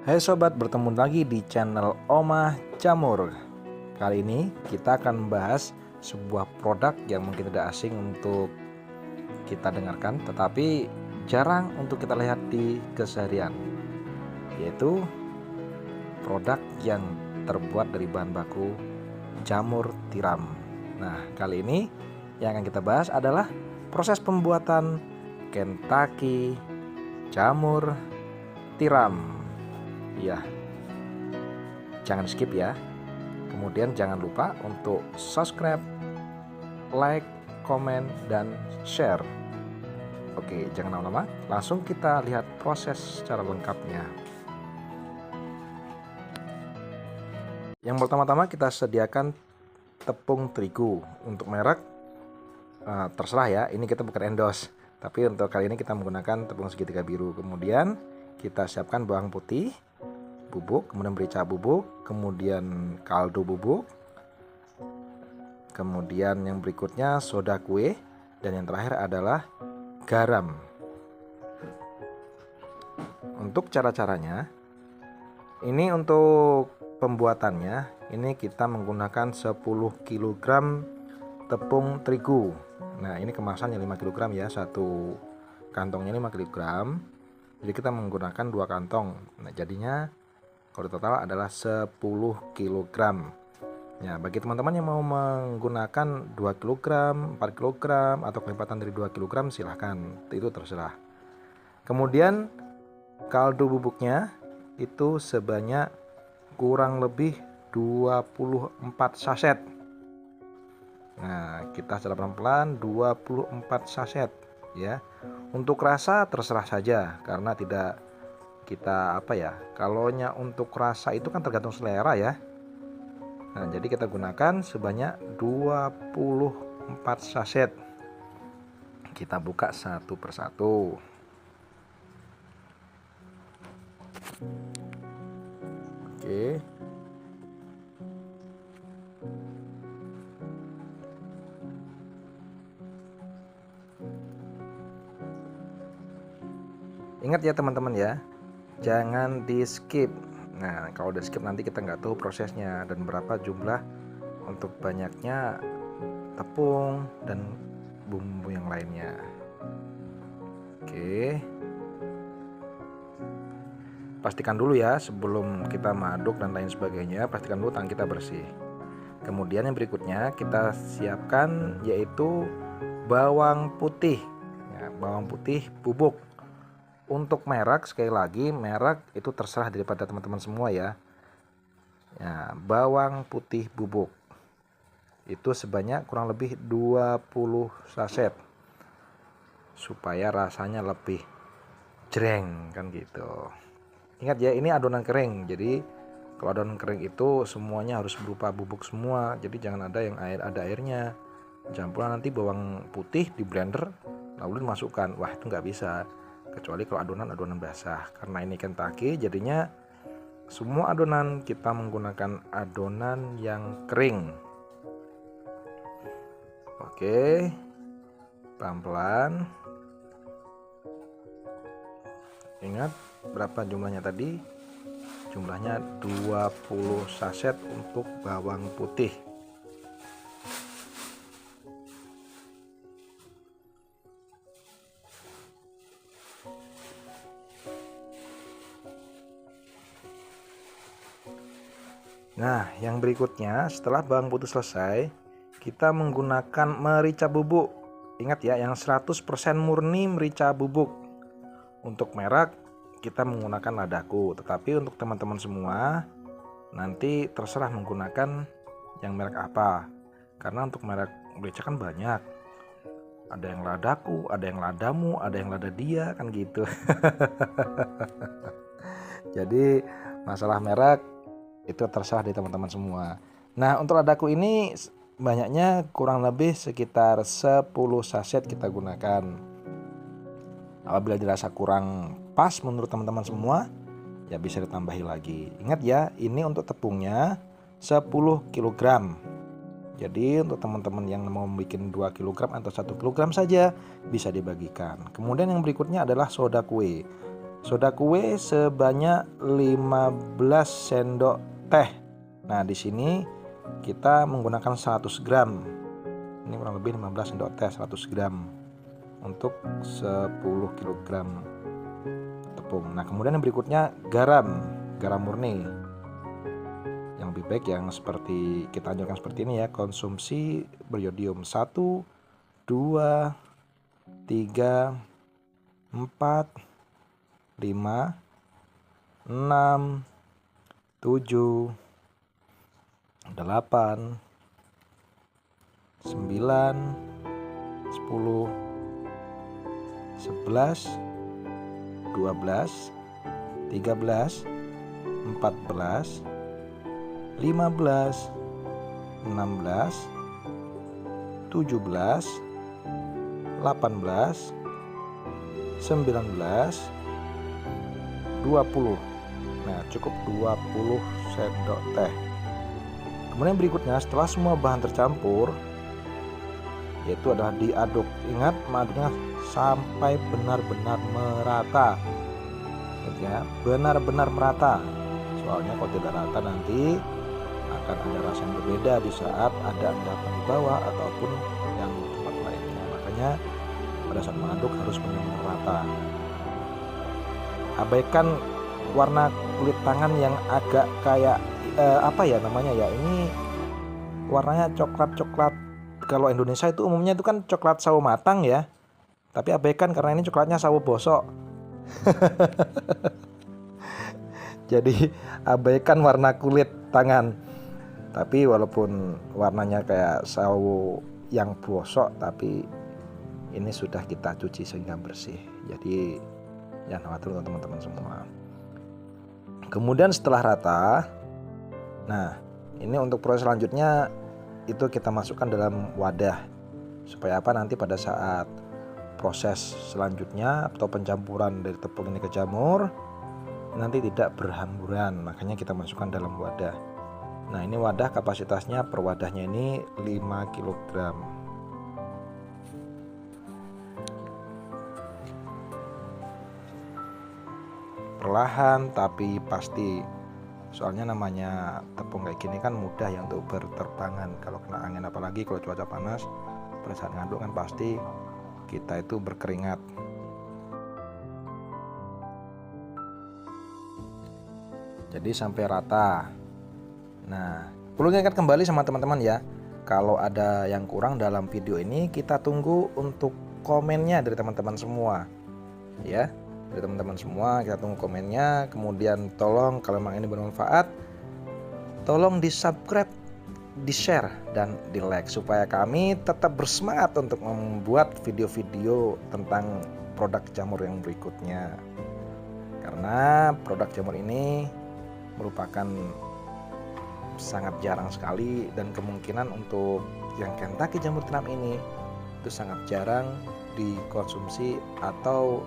Hai sobat, bertemu lagi di channel Omah Jamur. Kali ini kita akan membahas sebuah produk yang mungkin tidak asing untuk kita dengarkan, tetapi jarang untuk kita lihat di keseharian, yaitu produk yang terbuat dari bahan baku jamur tiram. Nah, kali ini yang akan kita bahas adalah proses pembuatan Kentucky jamur tiram. Ya, jangan skip ya. Kemudian jangan lupa untuk subscribe, like, komen, dan share. Oke, jangan lama-lama, langsung kita lihat proses secara lengkapnya. Yang pertama-tama kita sediakan tepung terigu. Untuk merek terserah ya, ini kita bukan endorse, tapi untuk kali ini kita menggunakan tepung segitiga biru. Kemudian kita siapkan bawang putih bubuk, kemudian merica bubuk, kemudian kaldu bubuk, kemudian yang berikutnya soda kue, dan yang terakhir adalah garam. Untuk cara-caranya, ini untuk pembuatannya, ini kita menggunakan 10 kg tepung terigu. Nah, ini kemasannya 5 kg ya, satu kantongnya 5 kg. Jadi kita menggunakan 2 kantong. Nah, jadinya kalau total adalah 10 kg. Ya, bagi teman-teman yang mau menggunakan 2 kg, 4 kg, atau kelipatan dari 2 kg silahkan, itu terserah. Kemudian kaldu bubuknya itu sebanyak kurang lebih 24 saset. Nah, kita secara pelan-pelan 24 saset ya. Untuk rasa terserah saja, karena tidak kita kalaunya untuk rasa itu kan tergantung selera ya. Nah, jadi kita gunakan sebanyak 24 saset. Kita buka satu persatu. Oke. Ingat ya teman-teman ya, jangan di skip. Nah, kalau udah skip nanti kita nggak tahu prosesnya dan berapa jumlah untuk banyaknya tepung dan bumbu yang lainnya. Oke, pastikan dulu ya sebelum kita mengaduk dan lain sebagainya, pastikan dulu tangan kita bersih. Kemudian yang berikutnya kita siapkan yaitu bawang putih ya, bawang putih bubuk. Untuk merek, sekali lagi merek itu terserah daripada teman-teman semua ya. Ya, bawang putih bubuk itu sebanyak kurang lebih 20 saset supaya rasanya lebih jreng kan gitu. Ingat ya, ini adonan kering. Jadi kalau adonan kering itu semuanya harus berupa bubuk semua. Jadi jangan ada yang ada airnya. Campuran nanti bawang putih di blender lalu dimasukkan. Wah, itu nggak bisa. Kecuali kalau adonan basah, karena ini Kentucky jadinya semua adonan kita menggunakan adonan yang kering. Oke, pelan-pelan. Ingat berapa jumlahnya tadi? Jumlahnya 20 saset untuk bawang putih. Nah, yang berikutnya setelah bawang putih selesai, kita menggunakan merica bubuk. Ingat ya, yang 100% murni merica bubuk. Untuk merek kita menggunakan Ladaku, tetapi untuk teman-teman semua nanti terserah menggunakan yang merek apa. Karena untuk merek merica kan banyak. Ada yang Ladaku, ada yang Ladamu, ada yang Ladadia kan gitu. Jadi masalah merek itu terserah di teman-teman semua. Nah, untuk Ladaku ini banyaknya kurang lebih sekitar 10 saset kita gunakan. Apabila dirasa kurang pas menurut teman-teman semua, ya bisa ditambahi lagi. Ingat ya, ini untuk tepungnya 10 kg. Jadi untuk teman-teman yang mau bikin 2 kg atau 1 kg saja bisa dibagikan. Kemudian yang berikutnya adalah soda kue. Soda kue sebanyak 15 sendok teh. Nah, di sini kita menggunakan 100 gram. Ini kurang lebih 15 sendok teh 100 gram untuk 10 kg tepung. Nah, kemudian yang berikutnya garam murni. Yang lebih baik yang seperti kita anjurkan seperti ini ya, konsumsi beriodium 1, 2, 3, 4, 5, 6, 7, 8, 9, 10, 11, 12, 13, 14, 15, 16, 17, 18, 19, 20. Nah, cukup 20 sendok teh. Kemudian berikutnya setelah semua bahan tercampur, yaitu adalah diaduk. Ingat, mengaduknya sampai benar-benar merata. Ya, benar-benar merata. Soalnya kalau tidak rata nanti akan ada rasa yang berbeda di saat ada endapan di bawah ataupun yang di tempat lainnya. Makanya pada saat mengaduk harus benar-benar rata. Abaikan warna kulit tangan yang agak kayak apa ya namanya ya, ini warnanya coklat-coklat. Kalau Indonesia itu umumnya itu kan coklat sawo matang ya, tapi abaikan karena ini coklatnya sawo bosok. Jadi abaikan warna kulit tangan. Tapi walaupun warnanya kayak sawo yang bosok, tapi ini sudah kita cuci sehingga bersih. Jadi jangan khawatir untuk teman-teman semua. Kemudian setelah rata, nah ini untuk proses selanjutnya itu kita masukkan dalam wadah. Supaya apa, nanti pada saat proses selanjutnya atau pencampuran dari tepung ini ke jamur nanti tidak berhamburan. Makanya kita masukkan dalam wadah. Nah, ini wadah kapasitasnya per wadahnya ini 5 kg. Perlahan tapi pasti, soalnya namanya tepung kayak gini kan mudah ya untuk berterbangan kalau kena angin, apalagi kalau cuaca panas. Pada saat ngaduk kan pasti kita itu berkeringat. Jadi sampai rata. Nah, perlu diingat kembali sama teman-teman ya, kalau ada yang kurang dalam video ini kita tunggu untuk komennya dari teman-teman semua ya. Dari teman-teman semua kita tunggu komennya. Kemudian tolong kalau memang ini bermanfaat, tolong di subscribe, di share, dan di like supaya kami tetap bersemangat untuk membuat video-video tentang produk jamur yang berikutnya. Karena produk jamur ini merupakan sangat jarang sekali, dan kemungkinan untuk yang Kentucky jamur tiram ini itu sangat jarang dikonsumsi atau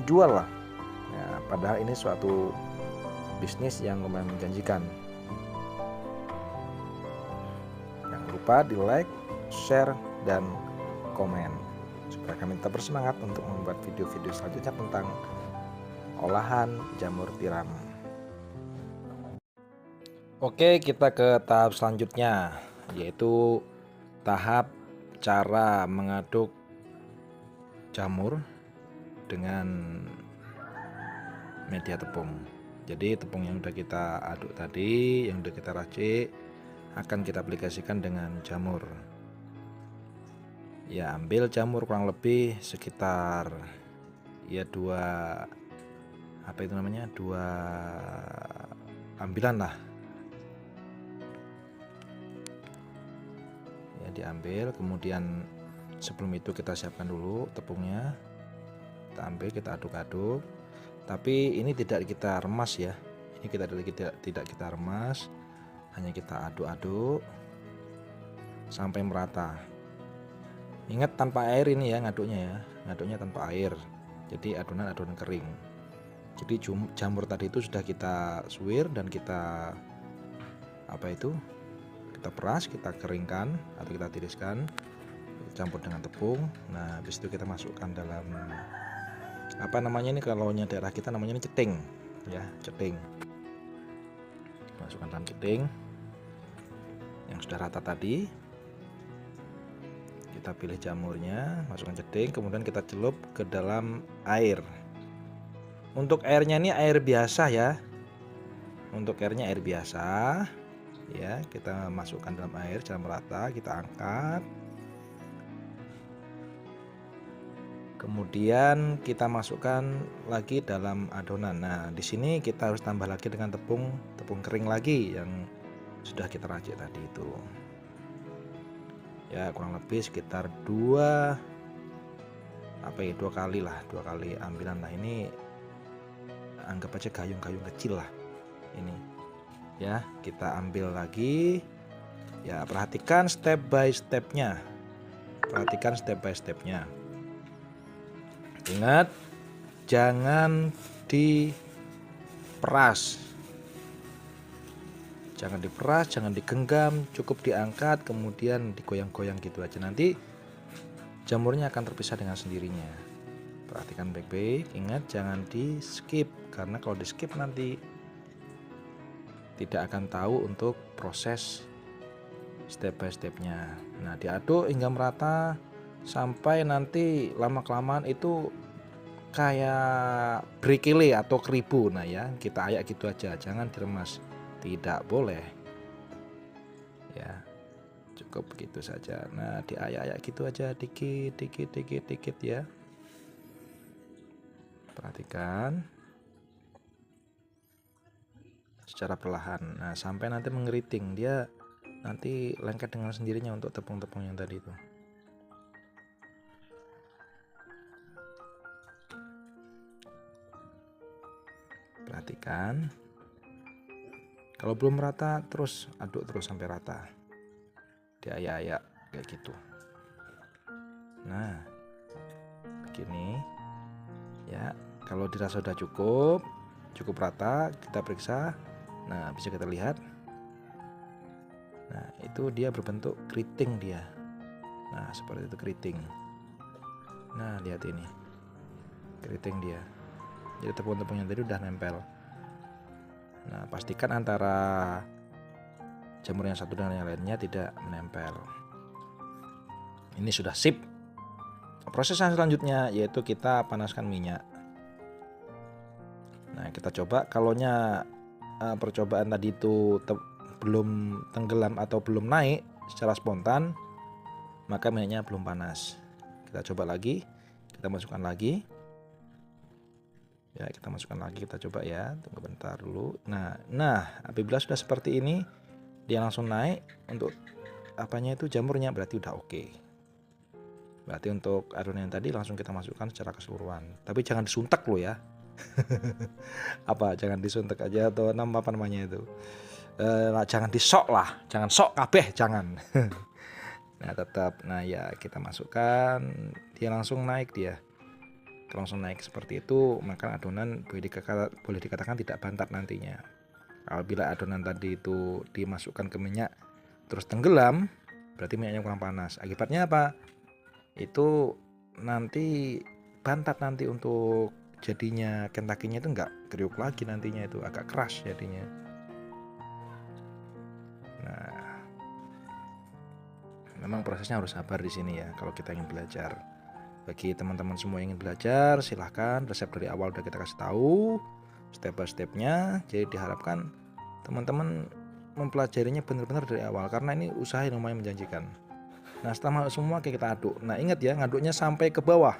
jual lah ya, padahal ini suatu bisnis yang lumayan menjanjikan. Jangan lupa di like, share, dan komen supaya kami tetap bersemangat untuk membuat video-video selanjutnya tentang olahan jamur tiram. Oke, kita ke tahap selanjutnya, yaitu tahap cara mengaduk jamur dengan media tepung. Jadi tepung yang udah kita aduk tadi, yang udah kita racik, akan kita aplikasikan dengan jamur. Ya, ambil jamur kurang lebih sekitar ya dua ambilan lah. Ya, diambil, kemudian sebelum itu kita siapkan dulu tepungnya. Kita ambil, kita aduk-aduk. Tapi ini tidak kita remas ya. Ini kita tidak kita remas, hanya kita aduk-aduk sampai merata. Ingat tanpa air ini ya ngaduknya ya. Ngaduknya tanpa air. Jadi adonan kering. Jadi jamur tadi itu sudah kita suwir dan kita kita peras, kita keringkan atau kita tiriskan. campur dengan tepung. Nah, habis itu kita masukkan dalam apa namanya ini, kalau daerah kita namanya ini ceting ya, ceting. Masukkan dalam ceting yang sudah rata tadi. Kita pilih jamurnya, masukkan ceting, kemudian kita celup ke dalam air. Untuk airnya ini air biasa ya. Untuk airnya air biasa ya, kita masukkan dalam air secara merata, kita angkat. Kemudian kita masukkan lagi dalam adonan. Nah, di sini kita harus tambah lagi dengan tepung kering lagi yang sudah kita racik tadi itu. Ya, kurang lebih sekitar dua kali ambilan lah. Ini anggap aja gayung-gayung kecil lah ini. Ya, kita ambil lagi. Ya, perhatikan step by stepnya. Ingat, jangan diperas, jangan digenggam, cukup diangkat kemudian digoyang-goyang gitu aja. Nanti jamurnya akan terpisah dengan sendirinya. Perhatikan baik-baik, ingat jangan di skip, karena kalau di skip nanti tidak akan tahu untuk proses step by stepnya. Nah, diaduk hingga merata sampai nanti lama-kelamaan itu kayak berikili atau keribu. Nah ya, kita ayak gitu aja, jangan diremas, tidak boleh ya, cukup begitu saja. Nah, diayak-ayak gitu aja, dikit ya. Perhatikan secara perlahan. Nah, sampai nanti mengeriting, dia nanti lengket dengan sendirinya untuk tepung-tepung yang tadi itu. Perhatikan, kalau belum rata terus aduk terus sampai rata, diayak-ayak kayak gitu. Nah, begini ya. Kalau dirasa sudah cukup rata, kita periksa. Nah, bisa kita lihat. Nah, itu dia berbentuk keriting dia. Nah, seperti itu keriting. Nah, lihat ini keriting dia. Jadi tepung-tepungnya tadi udah nempel. Nah, pastikan antara jamur yang satu dengan yang lainnya tidak menempel. Ini sudah sip. Proses yang selanjutnya yaitu kita panaskan minyak. Nah, kita coba, kalaunya percobaan tadi itu belum tenggelam atau belum naik secara spontan, maka minyaknya belum panas. Kita coba lagi, kita masukkan lagi. Ya, kita masukkan lagi, kita coba ya, tunggu bentar dulu. Nah, apabila sudah seperti ini, dia langsung naik untuk apanya itu jamurnya, berarti udah oke. Berarti untuk adonan yang tadi langsung kita masukkan secara keseluruhan. Tapi jangan disuntak loh ya. Jangan disuntak aja atau apa namanya itu. Jangan disok lah, jangan sok kabeh, jangan. Nah, tetap, nah ya kita masukkan, dia langsung naik dia. Kalau langsung naik seperti itu, maka adonan boleh dikatakan tidak bantat nantinya. Apabila adonan tadi itu dimasukkan ke minyak terus tenggelam, berarti minyaknya kurang panas. Akibatnya apa? Itu nanti bantat, nanti untuk jadinya kentakinya itu enggak kriuk lagi, nantinya itu agak keras jadinya. Nah, memang prosesnya harus sabar di sini ya kalau kita ingin belajar. Bagi teman-teman semua yang ingin belajar, silahkan, resep dari awal udah kita kasih tahu step by stepnya. Jadi diharapkan teman-teman mempelajarinya benar-benar dari awal, karena ini usaha yang lumayan menjanjikan. Nah, setelah semua kita aduk. Nah, ingat ya, ngaduknya sampai ke bawah.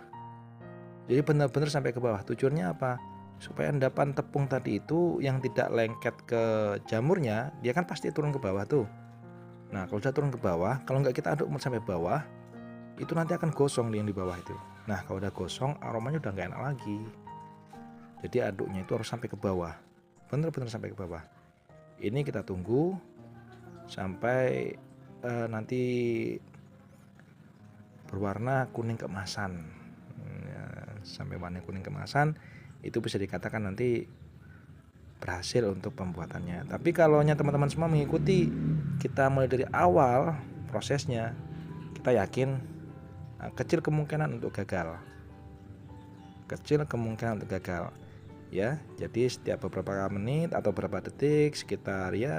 Jadi benar-benar sampai ke bawah. Tujuannya apa? Supaya endapan tepung tadi itu yang tidak lengket ke jamurnya, dia kan pasti turun ke bawah tuh. Nah, kalau sudah turun ke bawah, kalau nggak kita aduk sampai bawah, itu nanti akan gosong yang di bawah itu. Nah, kalau udah gosong, aromanya udah nggak enak lagi. Jadi aduknya itu harus sampai ke bawah, bener-bener sampai ke bawah. Ini kita tunggu sampai nanti berwarna kuning keemasan. Sampai warna kuning keemasan, itu bisa dikatakan nanti berhasil untuk pembuatannya. Tapi kalau teman-teman semua mengikuti kita mulai dari awal prosesnya, kita yakin kecil kemungkinan untuk gagal. Kecil kemungkinan untuk gagal. Ya, jadi setiap beberapa menit atau beberapa detik, sekitar ya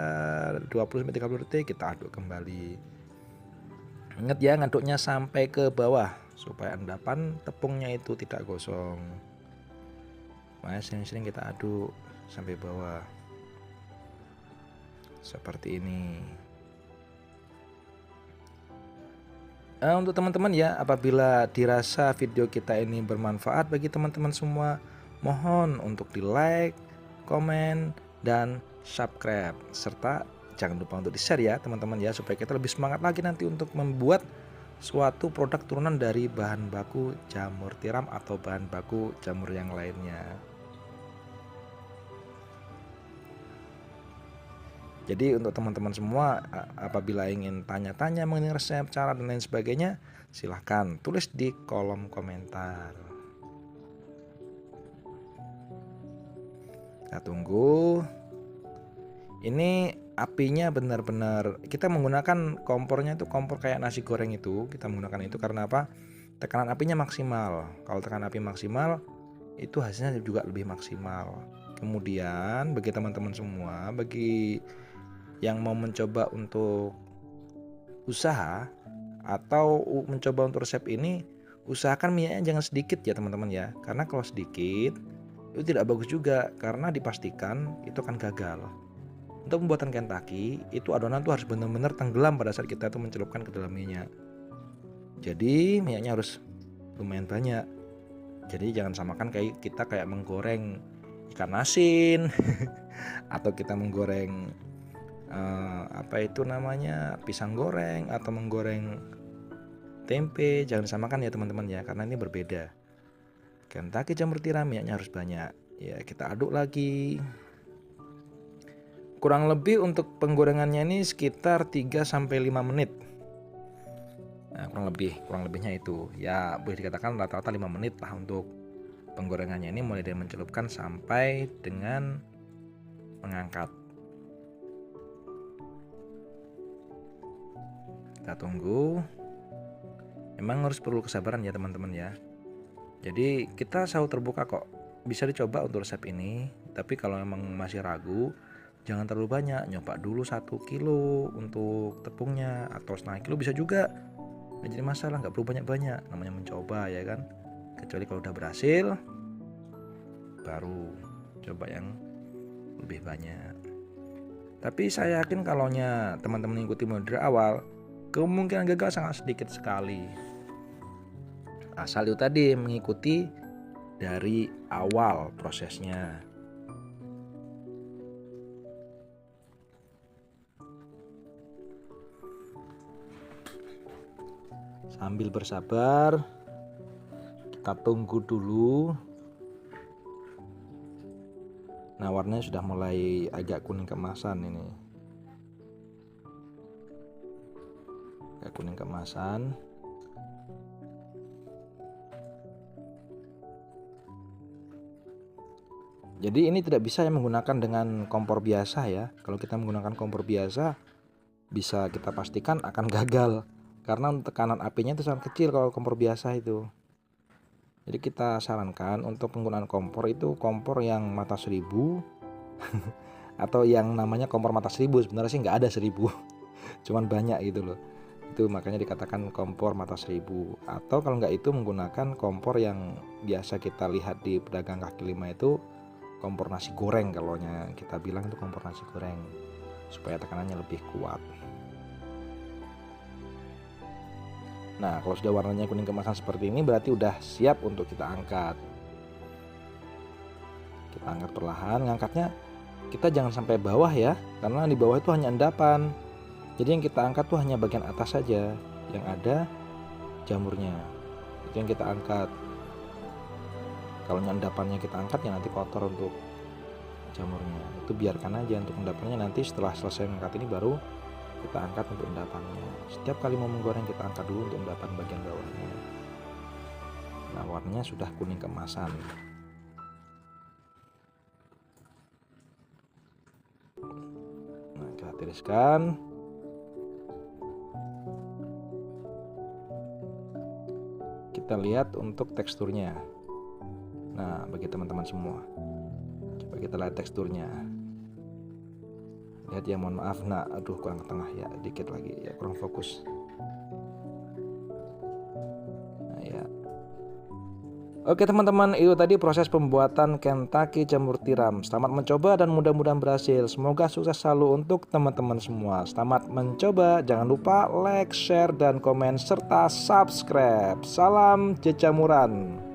20-30 detik kita aduk kembali. Ingat ya, ngaduknya sampai ke bawah supaya endapan tepungnya itu tidak gosong. Makanya sering-sering kita aduk sampai bawah. Seperti ini. Untuk teman-teman ya, apabila dirasa video kita ini bermanfaat bagi teman-teman semua, mohon untuk di like, komen, dan subscribe, serta jangan lupa untuk di share ya teman-teman ya, supaya kita lebih semangat lagi nanti untuk membuat suatu produk turunan dari bahan baku jamur tiram atau bahan baku jamur yang lainnya. Jadi untuk teman-teman semua, apabila ingin tanya-tanya mengenai resep, cara, dan lain sebagainya, silahkan tulis di kolom komentar. Kita tunggu. Ini apinya benar-benar, kita menggunakan kompornya itu kompor kayak nasi goreng itu. Kita menggunakan itu karena apa? Tekanan apinya maksimal. Kalau tekanan api maksimal, itu hasilnya juga lebih maksimal. Kemudian bagi teman-teman semua, bagi yang mau mencoba untuk usaha atau mencoba untuk resep ini, usahakan minyaknya jangan sedikit ya teman-teman ya, karena kalau sedikit itu tidak bagus juga, karena dipastikan itu akan gagal. Untuk pembuatan Kentucky itu adonan tuh harus benar-benar tenggelam pada saat kita tuh mencelupkan ke dalam minyak. Jadi minyaknya harus lumayan banyak. Jadi jangan samakan kayak menggoreng ikan asin atau kita menggoreng pisang goreng atau menggoreng tempe. Jangan disamakan ya teman-teman ya, karena ini berbeda. Kentucky jamur tiram minyaknya harus banyak ya. Kita aduk lagi. Kurang lebih untuk penggorengannya ini sekitar 3-5 menit. Nah, kurang lebihnya itu ya, boleh dikatakan rata-rata 5 menit lah untuk penggorengannya ini, mulai dari mencelupkan sampai dengan mengangkat. Kita tunggu. Memang harus perlu kesabaran ya teman-teman ya. Jadi kita selalu terbuka kok, bisa dicoba untuk resep ini. Tapi kalau memang masih ragu, jangan terlalu banyak. Nyoba dulu 1 kilo untuk tepungnya, atau setengah kilo bisa juga. Nggak jadi masalah, nggak perlu banyak-banyak. Namanya mencoba ya kan. Kecuali kalau udah berhasil, baru coba yang lebih banyak. Tapi saya yakin kalau teman-teman ikuti model awal, kemungkinan gagal sangat sedikit sekali. Asal itu tadi mengikuti dari awal prosesnya. Sambil bersabar, kita tunggu dulu. Nah, warnanya sudah mulai agak kuning keemasan ini. Agak kuning keemasan. Jadi ini tidak bisa menggunakan dengan kompor biasa ya. Kalau kita menggunakan kompor biasa, bisa kita pastikan akan gagal, karena tekanan apinya itu sangat kecil kalau kompor biasa itu. Jadi kita sarankan untuk penggunaan kompor itu kompor yang mata 1000 atau yang namanya kompor mata 1000. Sebenarnya sih nggak ada 1000, cuman banyak gitu loh. Itu makanya dikatakan kompor mata 1000. Atau kalau nggak itu menggunakan kompor yang biasa kita lihat di pedagang kaki lima itu, kompor nasi goreng. Kalau kita bilang itu kompor nasi goreng, supaya tekanannya lebih kuat. Nah, kalau sudah warnanya kuning keemasan seperti ini, berarti udah siap untuk kita angkat. Kita angkat perlahan. Ngangkatnya kita jangan sampai bawah ya, karena di bawah itu hanya endapan. Jadi yang kita angkat tuh hanya bagian atas saja, yang ada jamurnya. Itu yang kita angkat. Kalau endapannya kita angkat ya nanti kotor untuk jamurnya. Itu biarkan aja untuk endapannya, nanti setelah selesai mengangkat ini baru kita angkat untuk endapannya. Setiap kali mau menggoreng kita angkat dulu untuk endapan bagian bawahnya. Nah, warnanya sudah kuning keemasan. Nah, kita tiriskan. kita lihat untuk teksturnya. Nah, bagi teman-teman semua, coba kita lihat teksturnya. Lihat ya, mohon maaf, nah aduh kurang ke tengah ya, dikit lagi ya, kurang fokus. Nah ya, oke teman-teman, itu tadi proses pembuatan Kentucky jamur tiram. Selamat mencoba dan mudah-mudahan berhasil. Semoga sukses selalu untuk teman-teman semua. Selamat mencoba, jangan lupa like, share, dan komen serta subscribe. Salam jejamuran.